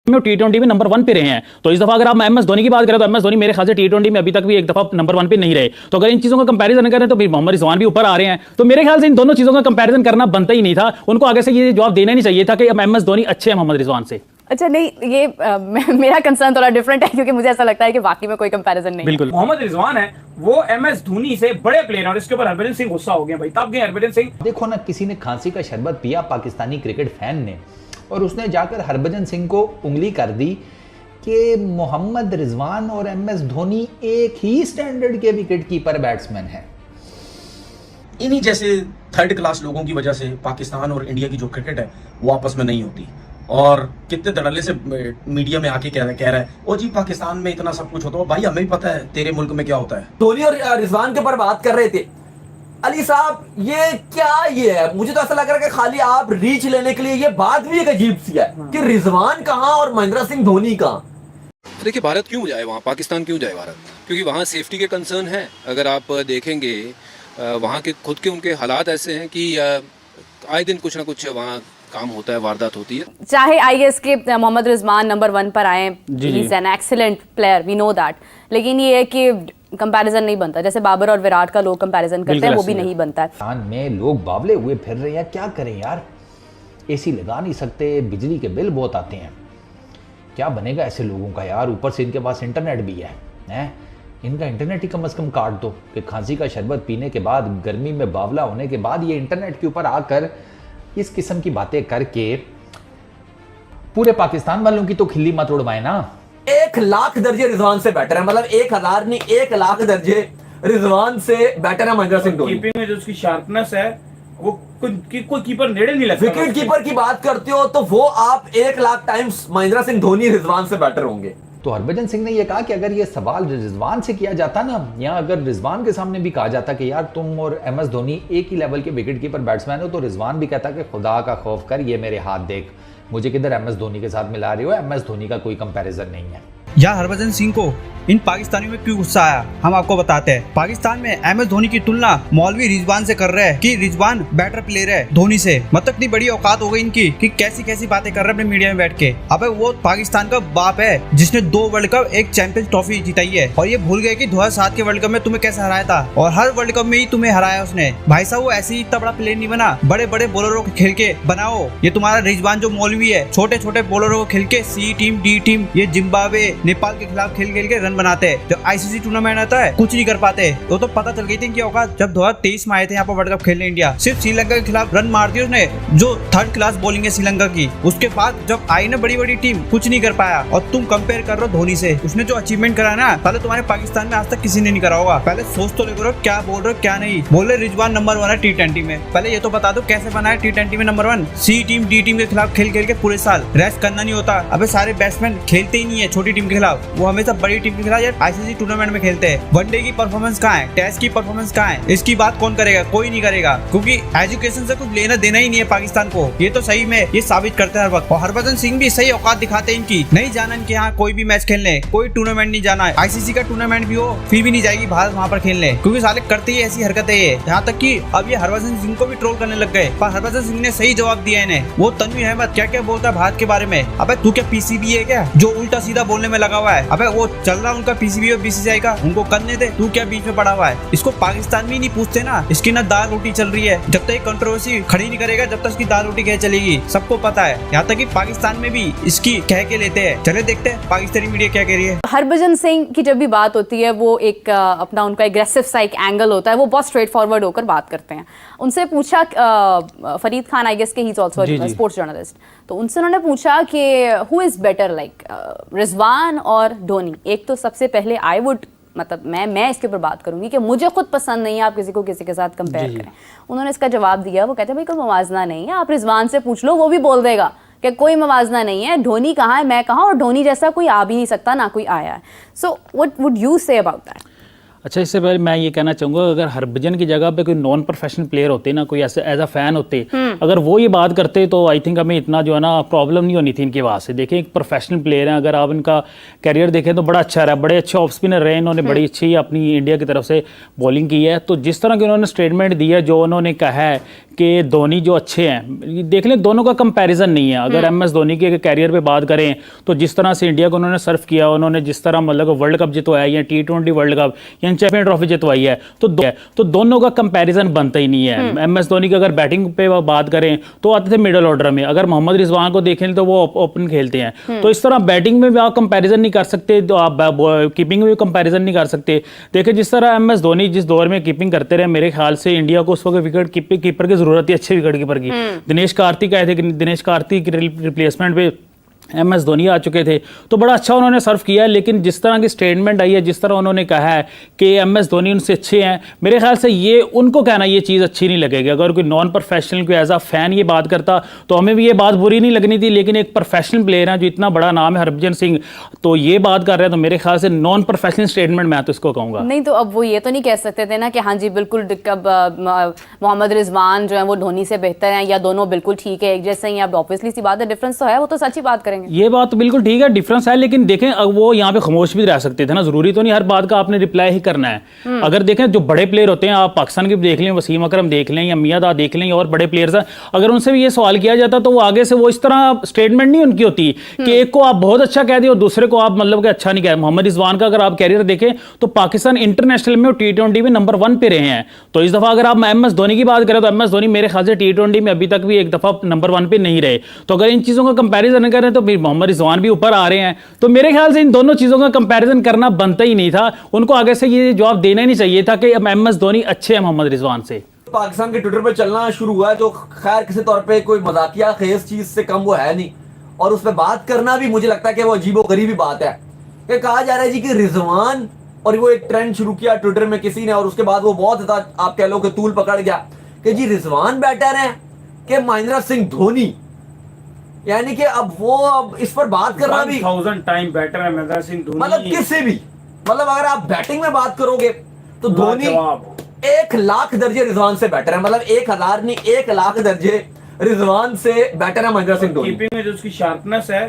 में T20 में number 1 पे रहे हैं। तो इस दफा अगर आप MS धोनी की बात करें तो MS धोनी मेरे ख्याल से T20 में अभी तक भी एक दफा नंबर 1 पे नहीं रहे। तो अगर इन चीजों का कंपैरिजन करें तो फिर मोहम्मद रिजवान भी ऊपर आ रहे हैं। तो मेरे ख्याल से इन दोनों चीजों का कंपैरिजन करना बनता ही नहीं था। उनको आगे से ये जवाब देना नहीं चाहिए था कि MS धोनी अच्छे हैं मोहम्मद रिजवान से। अच्छा नहीं, ये मेरा कंसर्न थोड़ा डिफरेंट है, क्योंकि मुझे ऐसा लगता है कि वाकई में कोई कंपैरिजन नहीं। बिल्कुल, मोहम्मद रिजवान है वो MS धोनी से बड़े प्लेयर हैं और इसके ऊपर हरभजन सिंह गुस्सा हो गए भाई। तब गए हरभजन सिंह। देखो ना, किसी ने खांसी का शरबत पिया पाकिस्तानी क्रिकेट फैन ने, और उसने जाकर हरभजन सिंह को उंगली कर दी कि मोहम्मद रिजवान और MS धोनी एक ही स्टैंडर्ड के विकेट कीपर बैट्समैन हैं। इन्हीं जैसे थर्ड क्लास लोगों की वजह से पाकिस्तान और इंडिया की जो क्रिकेट है वो आपस में नहीं होती। और कितने धड़ल्ले से मीडिया में आके कह रहा है ओ जी पाकिस्तान में इतना सब कुछ होता है। भाई हमें भी पता है तेरे मुल्क में क्या होता है। धोनी और रिजवान के ऊपर बात कर रहे थे अली साहब, ये क्या ये है? मुझे तो ऐसा लग रहा है कि खाली आप रीच लेने के लिए ये बात भी एक अजीब सी है कि रिजवान कहाँ और महेंद्र सिंह धोनी कहाँ। देखिए भारत क्यों जाए वहाँ, पाकिस्तान क्यों जाए भारत? क्योंकि वहाँ सेफ्टी के कंसर्न है। अगर आप देखेंगे वहाँ के खुद के उनके हालात ऐसे हैं कि आए दिन कुछ ना कुछ वहाँ काम होता है, वारदात होती है। चाहे IS के मोहम्मद रिजवान नंबर 1 पर आए, he is an excellent player, we know that, लेकिन ये है कि कंपैरिजन नहीं बनता। जैसे बाबर और विराट का लोग कंपैरिजन करते हैं, वो भी नहीं बनता है। पाकिस्तान में लोग बावले हुए फिर रहे हैं, क्या करें यार? AC लगा नहीं सकते, बिजली के बिल बहुत आते हैं, क्या बनेगा ऐसे लोगों का यार? ऊपर से इनके पास इंटरनेट भी है। इनका इंटरनेट ही कम से कम काट दो कि खांसी का शरबत पीने के बाद, गर्मी में बावला होने के बाद ये इंटरनेट के ऊपर आकर इस किस्म की बातें करके पूरे पाकिस्तान वालों की तो खिल्ली मत उड़वाए ना। 1 लाख दर्जे रिजवान से बेटर है, मतलब 1000 नहीं 1 लाख दर्जे रिजवान से बेटर है महेंद्र सिंह धोनी। कीपिंग में जो उसकी शार्पनेस है वो कोई कीपर नेड़े नहीं लगता। विकेट कीपर की बात करते हो तो वो आप 1 लाख टाइम्स महेंद्र सिंह धोनी रिजवान से बेटर होंगे। तो हरभजन सिंह ने यह कहा कि अगर ये सवाल रिजवान से किया जाता ना, या अगर रिजवान के सामने भी कहा जाता कि यार तुम और MS धोनी एक ही लेवल के विकेट कीपर बैट्समैन हो, तो रिजवान भी कहता कि खुदा का खौफ कर, ये मेरे हाथ देख, मुझे किधर MS धोनी के साथ मिला रही हो, MS धोनी का कोई कंपैरिजन नहीं है। यार हरभजन सिंह को इन पाकिस्तानियों में क्यों गुस्सा आया, हम आपको बताते हैं। पाकिस्तान में MS धोनी की तुलना मौलवी रिजवान से कर रहे हैं कि रिजवान बेटर प्लेयर है धोनी से। मतलब इतनी बड़ी औकात हो गई इनकी कि कैसी कैसी बातें कर रहे हैं अपने मीडिया में बैठ के। अबे वो पाकिस्तान का बाप है जिसने 2 वर्ल्ड कप, 1 चैंपियंस ट्रॉफी जिताई है, और ये भूल गए कि 2007 के वर्ल्ड कप में तुम्हें कैसे हराया था, और हर वर्ल्ड कप में ही तुम्हें हराया उसने। भाई साहब वो ऐसे ही इतना बड़ा प्लेयर नहीं बना, बड़े बड़े बॉलरों को खेल के बनाओ। ये तुम्हारा रिजवान जो मौलवी है, छोटे छोटे बॉलरों को खेल के C टीम D टीम, ये जिम्बाब्वे नेपाल के खिलाफ खेल खेल के रन बनाते हैं। जब ICC टूर्नामेंट आता है कुछ नहीं कर पाते। तो पता चल गई थी इनकी औकात जब 2023 में आए थे यहाँ पर वर्ल्ड कप खेलने इंडिया। सिर्फ श्रीलंका के खिलाफ रन मार दिए उसने, जो 3rd क्लास बॉलिंग है श्रीलंका की। उसके बाद जब आई ना बड़ी बड़ी टीम, कुछ नहीं कर पाया। और तुम कंपेयर कर रहे हो धोनी से। उसने जो अचीवमेंट करा ना, पहले तुम्हारे पाकिस्तान में आज तक किसी ने नहीं करा होगा। पहले सोच तो लेकर क्या बोल रहे हो क्या नहीं। बोले रिजवान नंबर 1 है T20 में, पहले ये तो बता दो कैसे बना है T20 में number 1? C team D team के खिलाफ खेल खेल के पूरे साल रेस्ट करना नहीं होता। अबे सारे बैट्समैन खेलते ही नहीं है छोटी टीम के खिलाफ, वो हमेशा बड़ी टीम के खिलाफ यार ICC टूर्नामेंट में खेलते हैं। वनडे की परफॉर्मेंस कहाँ है, टेस्ट की परफॉर्मेंस कहाँ है? इसकी बात कौन करेगा? कोई नहीं करेगा, क्योंकि एजुकेशन से कुछ लेना देना ही नहीं है पाकिस्तान को। ये तो सही में ये साबित करते हैं हर वक्त। और हरभजन सिंह भी सही औकात दिखाते हैं इनकी। नहीं जाना इनके यहाँ कोई भी मैच खेलने, कोई टूर्नामेंट नहीं जाना है। ICC का टूर्नामेंट भी हो फिर भी नहीं जाएगी भारत वहाँ पर खेलने, क्योंकि साले करते ही ऐसी हरकतें है। यहाँ तक कि अब ये हरभजन सिंह को भी ट्रोल करने लग गए। पर हरभजन सिंह ने सही जवाब दिया इन्हें। वो तनवीर अहमद क्या क्या बोलता है भारत के बारे में। अबे तू क्या PCB है क्या, जो उल्टा सीधा बोलने में लगा हुआ है? अबे वो चल रहा उनका PCB और BCCI का, उनको करने दे, तू क्या बीच में पड़ा हुआ है? इसको पाकिस्तान में नहीं पूछते ना, इसकी ना दाल रोटी चल रही है। जब तक कंट्रोवर्सी खड़ी नहीं करेगा जब तक इसकी दाल रोटी कैसे चलेगी, सबको पता है। यहाँ तक कि पाकिस्तान में भी इसकी कह के लेते हैं। चले देखते हैं पाकिस्तानी मीडिया क्या कह रही है। हरभजन सिंह की जब भी बात होती है, वो एक अपना उनका एग्रेसिव सा एक एंगल होता है, वो बहुत स्ट्रेट फॉरवर्ड होकर बात करते हैं। उनसे पूछा फरीद खान, आई गेस के he is also sports journalist, तो उनसे उन्होंने पूछा कि who is better like Rizwan और धोनी। एक तो सबसे पहले आई वुड, मतलब मैं इसके ऊपर बात करूंगी कि मुझे खुद पसंद नहीं है आप किसी को किसी के साथ कंपेयर करें। उन्होंने इसका जवाब दिया, वो कहते हैं भाई कोई मवाजना नहीं है, आप रिजवान से पूछ लो, वो भी बोल देगा कि कोई मवाजना नहीं है, धोनी कहाँ है मैं कहाँ, और धोनी जैसा कोई आ भी नहीं सकता, ना कोई आया है। So what would you say about that? अच्छा, इससे पहले मैं ये कहना चाहूँगा, अगर हरभजन की जगह पे कोई नॉन प्रोफेशनल प्लेयर होते ना, कोई ऐसे एज अ फैन होते, अगर वो ये बात करते तो आई थिंक हमें इतना जो है ना प्रॉब्लम नहीं होनी थी इनके वहाँ से। देखें एक प्रोफेशनल प्लेयर हैं, अगर आप इनका कैरियर देखें तो बड़ा अच्छा रहा, बड़े अच्छे ऑफ स्पिनर रहे इन्होंने, बड़ी अच्छी अपनी इंडिया की तरफ से बॉलिंग की है। तो जिस तरह की उन्होंने स्टेटमेंट दी है, जो उन्होंने कहा है कि धोनी जो अच्छे हैं, देख लें दोनों का कंपैरिजन नहीं है। अगर MS धोनी के कैरियर पे बात करें तो जिस तरह से इंडिया को उन्होंने सर्व किया, उन्होंने जिस तरह मतलब वर्ल्ड कप जितवाया या T20 वर्ल्ड कप या चैंपियन ट्रॉफी जितवाई है, तो दोनों का कंपैरिजन बनता ही नहीं है। MS धोनी की अगर बैटिंग पे बात करें तो आते थे मिडिल ऑर्डर में, अगर मोहम्मद रिजवान को देखें तो वो ओपन खेलते हैं। तो इस तरह बैटिंग में भी आप कंपैरिजन नहीं कर सकते, तो आप कीपिंग में भी कंपैरिजन नहीं कर सकते। देखिए जिस तरह MS धोनी जिस दौर में कीपिंग करते रहे, मेरे ख्याल से इंडिया को उस वक्त विकेट कीपर की जरूरत थी, अच्छे विकेट कीपर की। दिनेश कार्तिक आए थे, दिनेश कार्तिक की रिप्लेसमेंट पे MS धोनी आ चुके थे, तो बड़ा अच्छा उन्होंने सर्व किया है। लेकिन जिस तरह की स्टेटमेंट आई है, जिस तरह उन्होंने कहा है कि MS धोनी उनसे अच्छे हैं, मेरे ख्याल से ये उनको कहना ये चीज़ अच्छी नहीं लगेगी। अगर कोई नॉन प्रोफेशनल कोई एज अ फैन ये बात करता तो हमें भी ये बात बुरी नहीं लगनी थी, लेकिन एक प्रोफेशनल प्लेयर है जो इतना बड़ा नाम है हरभजन सिंह, तो ये बात कर रहे हैं, तो मेरे ख्याल से नॉन प्रोफेशनल स्टेटमेंट मैं तो इसको कहूँगा। नहीं तो अब वो ये तो नहीं कह सकते थे ना कि हाँ जी बिल्कुल मोहम्मद रिजवान जो है वो धोनी से बेहतर हैं या दोनों बिल्कुल ठीक है एक जैसे ही। अब ऑब्वियसली सी बात है, डिफरेंस तो है, वो तो सच्ची बात करेंगे। ये बात तो बिल्कुल ठीक है, डिफरेंस है, लेकिन देखें अब वो यहाँ पे खामोश भी रह सकते थे ना, जरूरी तो नहीं हर बात का आपने रिप्लाई ही करना है। अगर देखें जो बड़े प्लेयर होते हैं, आप पाकिस्तान के देख लें, वसीम अकरम देख लें या मियां देख लें और बड़े प्लेयर्स हैं, अगर उनसे भी ये सवाल किया जाता तो वो आगे से वो इस तरह स्टेटमेंट नहीं उनकी होती कि एक को आप बहुत अच्छा कह दें और दूसरे को आप मतलब कि अच्छा नहीं कह। मोहम्मद रिजवान का अगर आप कैरियर देखें तो पाकिस्तान इंटरनेशनल में T20 में नंबर 1 पे रहे हैं। तो इस दफा अगर आप MS धोनी की बात करें तो MS धोनी मेरे ख्याल से T20 में अभी तक भी एक दफा नंबर 1 पे नहीं रहे। तो अगर इन चीजों का कंपैरिजन करें तो मोहम्मद रिजवान भी ऊपर आ रहे हैं, तो मेरे ख्याल से इन दोनों चीजों का कंपैरिजन करना बनता ही नहीं था। उनको आगे से ये जवाब देना ही नहीं चाहिए था कि MS धोनी अच्छे हैं मोहम्मद रिजवान से। पाकिस्तान के ट्विटर पे चलना शुरू हुआ है, जो खैर किसी तौर पे कोई मजाकिया खेज चीज से कम वो है नहीं, और उस पर बात करना भी मुझे लगता है कि वो अजीबोगरीबी बात है कि कहा जा रहा है जी कि रिजवान, और वो एक ट्रेंड शुरू किया ट्विटर में किसी ने, और उसके बाद वो बहुत ज्यादा आप कह लो कि तूल पकड़ गया कि जी रिजवान बेटर है कि महेंद्र सिंह धोनी, यानी कि अब इस पर बात करना भी 1000 टाइम बेटर है महेंद्र सिंह धोनी, मतलब किससे भी, मतलब अगर आप बैटिंग में बात करोगे तो धोनी 1,00,000 दर्जे रिजवान से बेटर है, मतलब 1,000 नहीं 1,00,000 दर्जे रिजवान से बेटर है महेंद्र सिंह धोनी। कीपिंग में जो उसकी शार्पनेस है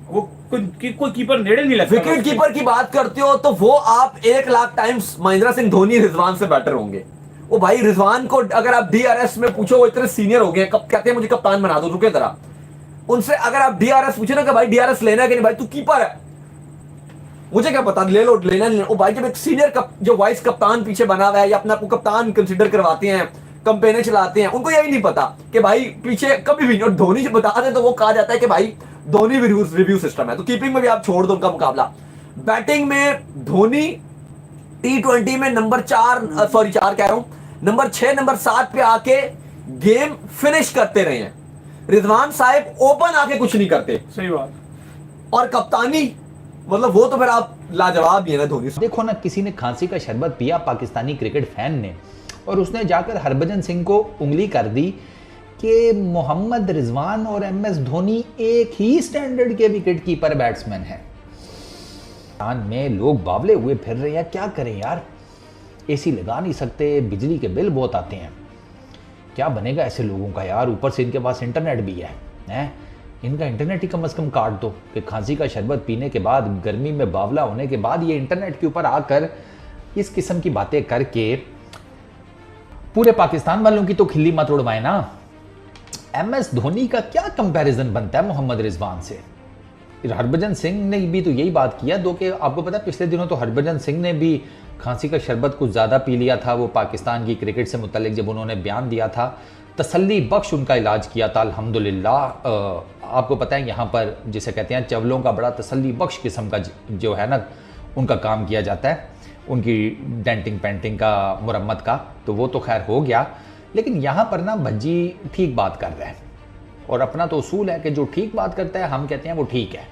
वो कोई कीपर नेड़े नहीं लगता। विकेट कीपर की बात करते हो तो वो आप 1,00,000 टाइम्स महेंद्र सिंह धोनी रिजवान से बेटर होंगे। वो भाई रिजवान को अगर आप DRS में पूछो, वो इतने सीनियर हो गए, कहते हैं मुझे कप्तान बना दो, रुके जरा, उनसे अगर आप DRS पूछे ना कि भाई DRS लेना है कि नहीं, भाई तू कीपर है, मुझे क्या पता, ले लो लेना नहीं। वो भाई जब एक सीनियर जो वाइस कप्तान पीछे बना हुआ है या अपने आप को कप्तान कंसीडर करवाते हैं, कंपेनें चलाते हैं, उनको यही नहीं पता कि भाई पीछे कभी भी नहीं, और धोनी जब बता दे तो वो कहा जाता है कि भाई धोनी रिव्यू सिस्टम है। तो कीपिंग में भी आप छोड़ दो उनका मुकाबला। बैटिंग में धोनी T20 में नंबर 4 कह रहा हूं, नंबर 6 नंबर 7 पे आके गेम फिनिश करते रहे हैं। रिजवान साहब ओपन आके कुछ नहीं करते। सही बात। और कप्तानी मतलब वो तो फिर आप लाजवाब ही है ना धोनी। देखो ना, किसी ने खांसी का शरबत पिया पाकिस्तानी क्रिकेट फैन ने, और उसने जाकर हरभजन सिंह को उंगली कर दी कि मोहम्मद रिजवान और MS धोनी एक ही स्टैंडर्ड के विकेट कीपर बैट्समैन हैं। में लोग बावले हुए फिर रहे हैं, क्या करें यार, AC लगा नहीं सकते, बिजली के बिल बहुत आते हैं, क्या बनेगा ऐसे लोगों का यार। ऊपर से इनके पास इंटरनेट भी है, इनका इंटरनेट ही कम से कम काट दो कि खांसी का शरबत पीने के बाद, गर्मी में बावला होने के बाद ये इंटरनेट के ऊपर आकर इस किस्म की बातें करके पूरे पाकिस्तान वालों की तो खिल्ली मत उड़वाए ना। MS धोनी का क्या कंपैरिजन बनता है मोहम्मद रिजवान से। हरभजन सिंह ने भी तो यही बात किया दो कि आपको पता है पिछले दिनों तो हरभजन सिंह ने भी खांसी का शरबत कुछ ज़्यादा पी लिया था। वो पाकिस्तान की क्रिकेट से मुतल्लिक जब उन्होंने बयान दिया था, तसल्ली बख्श उनका इलाज किया था अल्हम्दुलिल्लाह। आपको पता है यहाँ पर जिसे कहते हैं चवलों का बड़ा तसल्ली बख्श किस्म का जो है ना उनका काम किया जाता है, उनकी डेंटिंग पेंटिंग का, मुरम्मत का, तो वो तो खैर हो गया। लेकिन यहाँ पर ना भज्जी ठीक बात कर रहा है, और अपना तो उसूल है कि जो ठीक बात करता है हम कहते हैं वो ठीक है,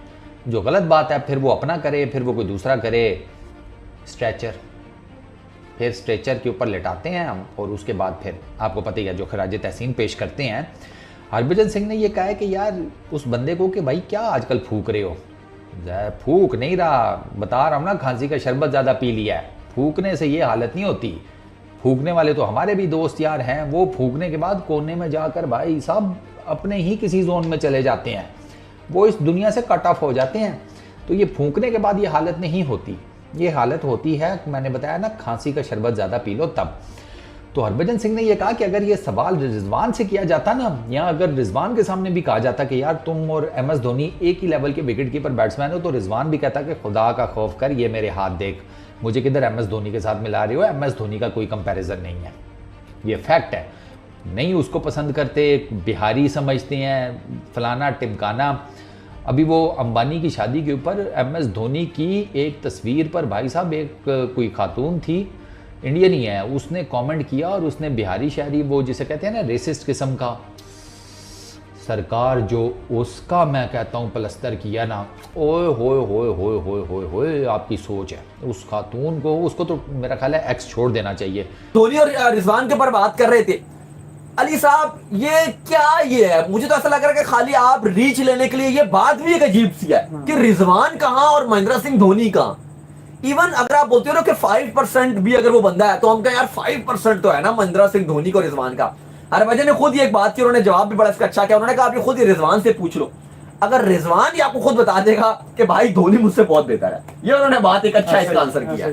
जो गलत बात है फिर वो अपना करे, फिर वो कोई दूसरा करे। फिर स्ट्रेचर के ऊपर लेटाते हैं हम, और उसके बाद फिर आपको पता ही है जो खराज तहसीन पेश करते हैं। हरभजन सिंह ने ये कहा है कि यार उस बंदे को कि भाई क्या आजकल फूक रहे हो। फूक नहीं रहा, बता रहा हूँ ना, खांसी का शरबत ज़्यादा पी लिया है। फूकने से ये हालत नहीं होती। फूकने वाले तो हमारे भी दोस्त यार हैं, वो फूकने के बाद कोने में जाकर भाई साहब अपने ही किसी जोन में चले जाते हैं, वो इस दुनिया से कट ऑफ हो जाते हैं। तो ये फूकने के बाद ये हालत नहीं होती, ये हालत होती है, मैंने बताया ना, खांसी का शरबत ज़्यादा पी लो तब। तो हरभजन सिंह ने यह कहा कि अगर ये सवाल रिजवान से किया जाता ना, या अगर रिजवान के सामने भी कहा जाता कि यार तुम और MS धोनी एक ही लेवल के विकेट कीपर बैट्समैन हो, तो रिजवान भी कहता कि खुदा का खौफ कर, ये मेरे हाथ देख, मुझे किधर MS धोनी के साथ मिला रहे हो, MS धोनी का कोई कंपैरिजन नहीं है। ये फैक्ट है। नहीं उसको पसंद करते, बिहारी समझते हैं, फलाना टिमकाना। अभी वो अंबानी की शादी के ऊपर MS धोनी की एक तस्वीर पर भाई साहब एक कोई खातून थी, इंडियन ही है, उसने कमेंट किया और उसने बिहारी शायरी, वो जिसे कहते हैं ना रेसिस्ट किस्म का, सरकार जो उसका मैं कहता हूँ प्लस्तर किया ना, ओए होए होए होए होए होए होए, आपकी सोच है। उस खातून को, उसको तो मेरा ख्याल है एक्स छोड़ देना चाहिए। धोनी और रिजवान के ऊपर बात कर रहे थे अली साहब, ये क्या ये है? मुझे तो ऐसा लग रहा है कि खाली आप रीच लेने के लिए ये बात भी एक अजीब सी है कि रिजवान कहाँ और महेंद्र सिंह धोनी कहाँ। इवन अगर आप बोलते हो ना कि 5% भी अगर वो बंदा है, तो हम कहें यार 5% तो है ना महेंद्र सिंह धोनी को रिजवान का। हरभजन ने खुद ये एक बात की, उन्होंने जवाब भी बड़ा इसका अच्छा किया। उन्होंने कहा आप ये खुद ही रिजवान से पूछ लो, अगर रिजवान ही आपको खुद बता देगा कि भाई धोनी मुझसे बहुत बेहतर है, ये उन्होंने बात एक अच्छा इसका आंसर किया।